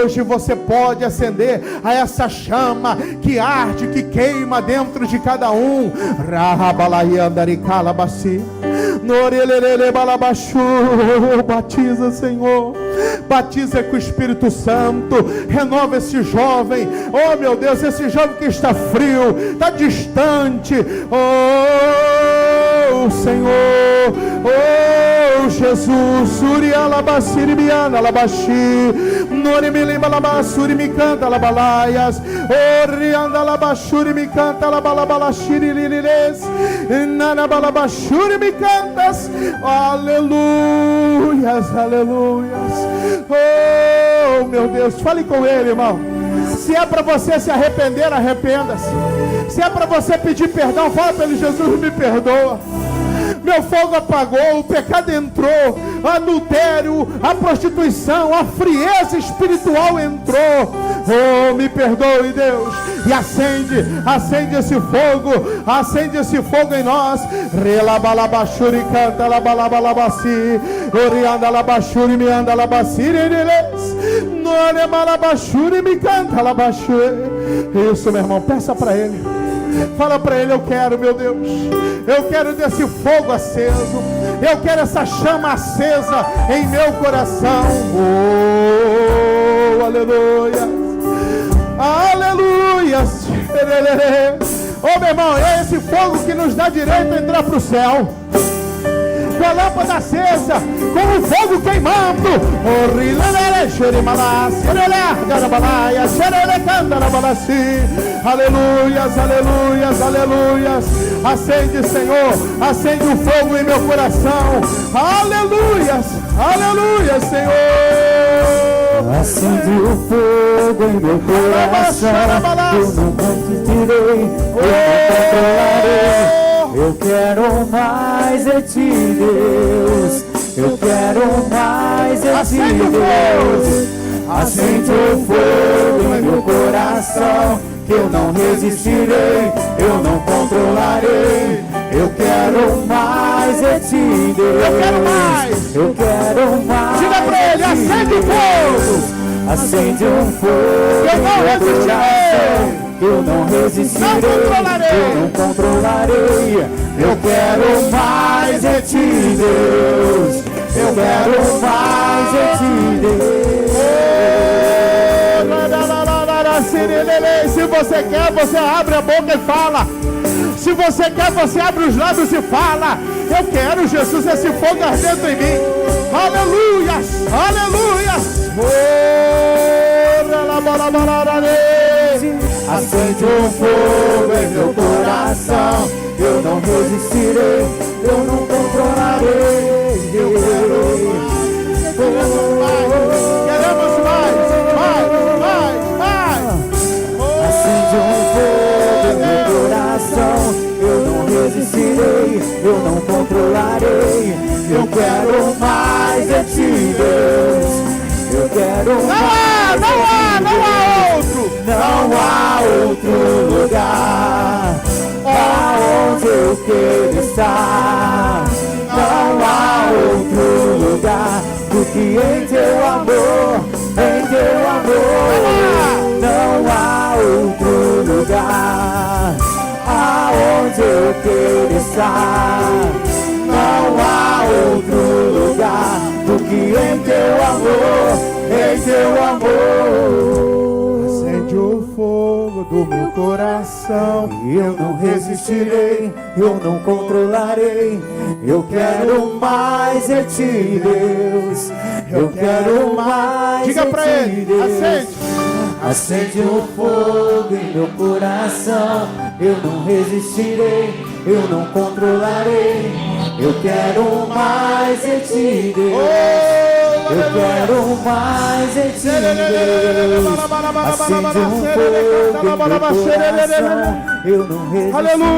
Hoje você pode acender a essa chama que arde, que queima dentro de cada um. Batiza, Senhor. Batiza com o Espírito Santo. Renova esse jovem. Oh, meu Deus, esse jovem que está frio, está distante. Oh, Senhor. Oh, Jesus. Surialabasiri biana labashi. Norimilimba labasuri me canta labalaias. Orianda labashuri me canta labalabalashiri lililes. Nanabalabashuri me cantas. Aleluias, aleluias. Oh, meu Deus, fale com Ele, irmão. Se é para você se arrepender, arrependa-se. Se é para você pedir perdão, fala para Ele: Jesus, me perdoa. Meu fogo apagou, o pecado entrou, o adultério, a prostituição, a frieza espiritual entrou. Oh, me perdoe, Deus. E acende esse fogo em nós. Relabalabashuri canta labalabalabasi. Orianda labashuri me anda labasiri eles. Noremalabashuri me canta labashuri. Isso, meu irmão, peça para Ele. Fala para Ele: eu quero, meu Deus, eu quero desse fogo aceso, eu quero essa chama acesa em meu coração. Oh, aleluia, aleluia. Oh, meu irmão, é esse fogo que nos dá direito a entrar para o céu. Com a lâmpada acesa, com o fogo queimando. Aleluias, aleluias, aleluias. Acende, Senhor, acende o fogo em meu coração. Aleluias, aleluias, Senhor. Acende o fogo em meu coração. Eu não conquistarei, eu não controlarei. Eu quero mais de ti, Deus. Eu quero mais de ti, Deus. Acende o fogo em meu coração, que eu não resistirei, eu não controlarei. Eu quero mais de ti, Deus. Eu quero mais. Eu quero mais. Diga pra Ele: acende o fogo. Acende um fogo eu não resistirei. Eu não resistirei, eu não controlarei. Eu quero mais de ti, Deus. Eu quero mais de ti, Deus. Se você quer, você abre a boca e fala. Se você quer, você abre os lábios e fala: eu quero, Jesus, esse fogo ardendo em mim. Aleluias, aleluias. Acende um fogo em meu coração, eu não resistirei, eu não controlarei. Eu queremos mais. Acende um fogo em meu coração, eu não resistirei, eu não controlarei. Eu quero mais de ti, Deus. Eu quero mais. Não há outro lugar aonde eu quero estar. Não há outro lugar do que em teu amor, em teu amor. Não há outro lugar aonde eu quero estar. Não há outro lugar do que em teu amor, em teu amor. O fogo do meu coração, eu não resistirei, eu não controlarei. Eu quero mais de ti, Deus. Eu quero mais. Diga pra Ele: acende. Acende um fogo em meu coração, eu não resistirei, eu não controlarei. Eu quero mais de ti, Deus. Eu quero mais de ti, Deus. Acende um fogo em meu coração, eu não resistirei,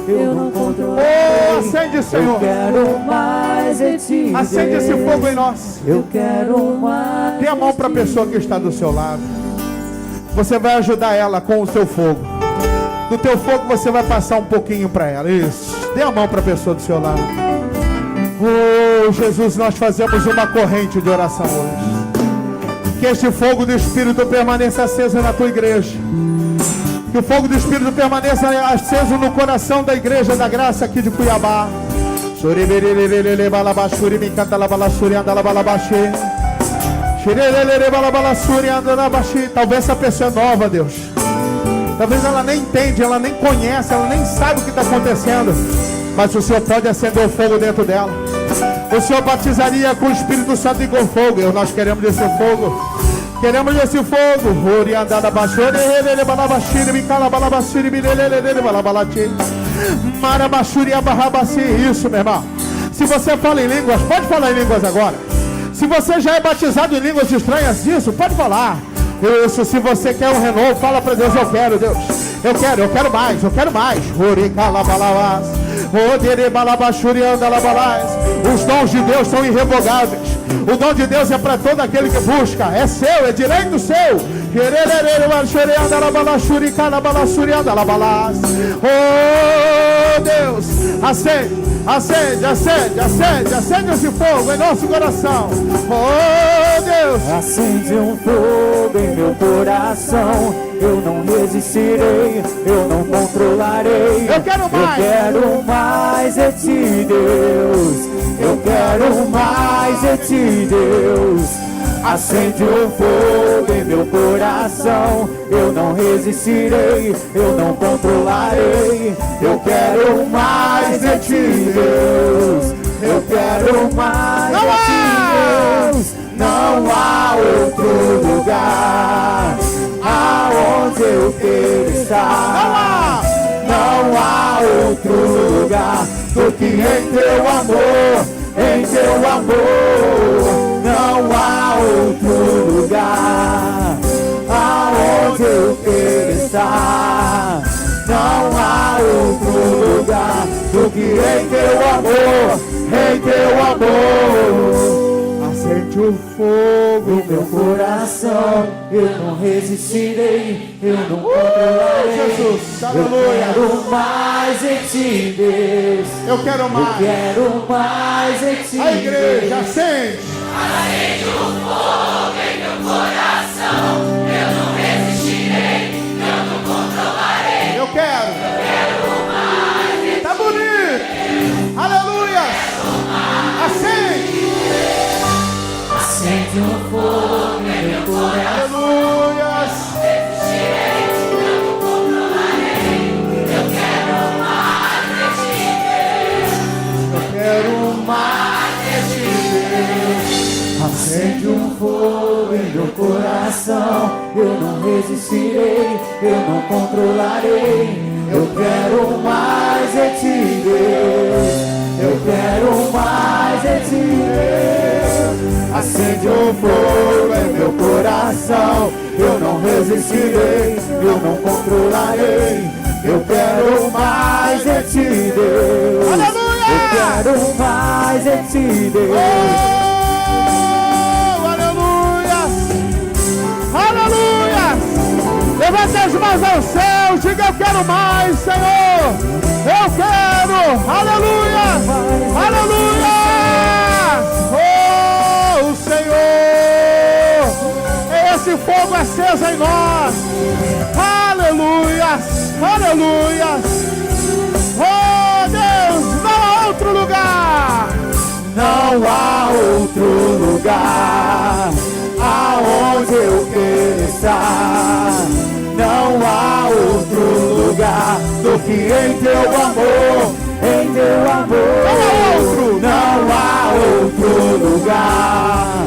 eu não controlarei. Acende, Senhor. Eu quero mais de ti, acende Deus. esse fogo em nós. Eu quero mais. Dê a mão para a pessoa que está do seu lado. Você vai ajudar ela com o seu fogo. Do teu fogo você vai passar um pouquinho para ela. Isso. Dê a mão para a pessoa do seu lado. Oh, Jesus, nós fazemos uma corrente de oração hoje. Que este fogo do Espírito permaneça aceso na tua igreja. Que o fogo do Espírito permaneça aceso no coração da igreja da graça aqui de Cuiabá. Talvez essa pessoa é nova, Deus. Talvez ela nem entende, ela nem conhece, ela nem sabe o que está acontecendo. Mas o Senhor pode acender o fogo dentro dela. O Senhor batizaria com o Espírito Santo e com fogo. E nós queremos esse fogo. Queremos esse fogo. Isso, meu irmão. Se você fala em línguas, pode falar em línguas agora. Se você já é batizado em línguas estranhas, isso, pode falar. Isso, se você quer um renovo, fala para Deus: eu quero, Deus. Eu quero mais, eu quero mais. Os dons de Deus são irrevogáveis. O dom de Deus é para todo aquele que busca. É seu, é direito seu. Oh Deus, acende esse fogo em nosso coração. Oh Deus, acende um fogo em meu coração. eu não resistirei, eu não controlarei. Eu quero mais. Eu quero mais de ti, Deus. Eu quero mais de ti, Deus. Acende um fogo em meu coração, eu não resistirei, eu não controlarei. Eu quero mais de ti, Deus. Eu quero mais de ti, Deus. Não há outro lugar aonde eu quero estar. Não há outro lugar do que em teu amor, em teu amor. Não há outro lugar aonde eu quero estar. Não há outro lugar do que em teu amor, em teu amor. Acende o fogo no meu coração, eu não resistirei, eu não controlarei. Jesus, aleluia. Eu quero mais em ti, Deus. Eu quero mais. Eu quero mais em ti. A igreja, acende. Acende o fogo em meu coração, eu não resistirei, eu não controlarei. Eu quero mais. Tá bonito. Aleluia. Acende. Acende um fogo em meu coração. Aleluia. Resistirei, eu não controlarei. Eu quero mais de ti, Deus. Eu quero mais de ti, Deus. Acende um fogo em meu coração, eu não resistirei, eu não controlarei. Eu quero mais de ti, Deus. Eu quero mais de ti, Deus. Acende um fogo em meu coração, eu não resistirei, eu não controlarei. Eu quero mais de ti, Deus. Aleluia! Eu quero mais de ti, Deus. Aleluia! Levante as mãos ao céu, diga eu quero mais, Senhor! Eu quero! Aleluia! Aleluia! Oh, o Senhor! É esse fogo aceso em nós! Aleluia! Aleluia! Oh, Deus! Não há outro lugar! Não há outro lugar aonde eu quero estar. Não há outro lugar do que em teu amor, em teu amor. Não há outro lugar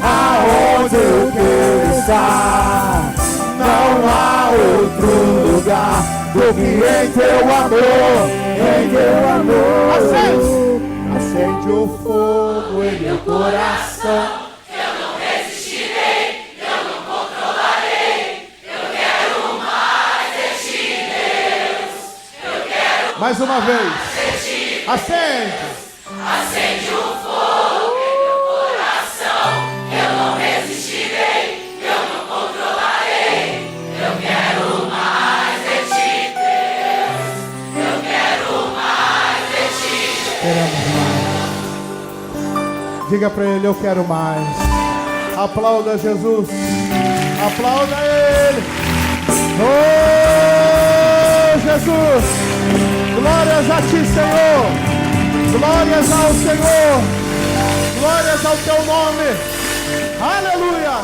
aonde eu quero estar. Não há outro lugar do que em teu amor, em teu amor. Acende! Acende o fogo em meu coração. Eu não resistirei, eu não controlarei. Eu quero mais de ti, Deus. Eu quero Mais uma vez! mais de ti. Acende! Acende o fogo em meu coração. Eu não resistirei, eu não controlarei. Eu quero mais de ti, Deus. Eu quero mais de ti. Queremos mais. Diga para ele, eu quero mais. Aplauda Jesus. Aplauda ele. Oh, Jesus. Glórias a ti, Senhor. Glórias ao Senhor. Glórias ao teu nome. Aleluia.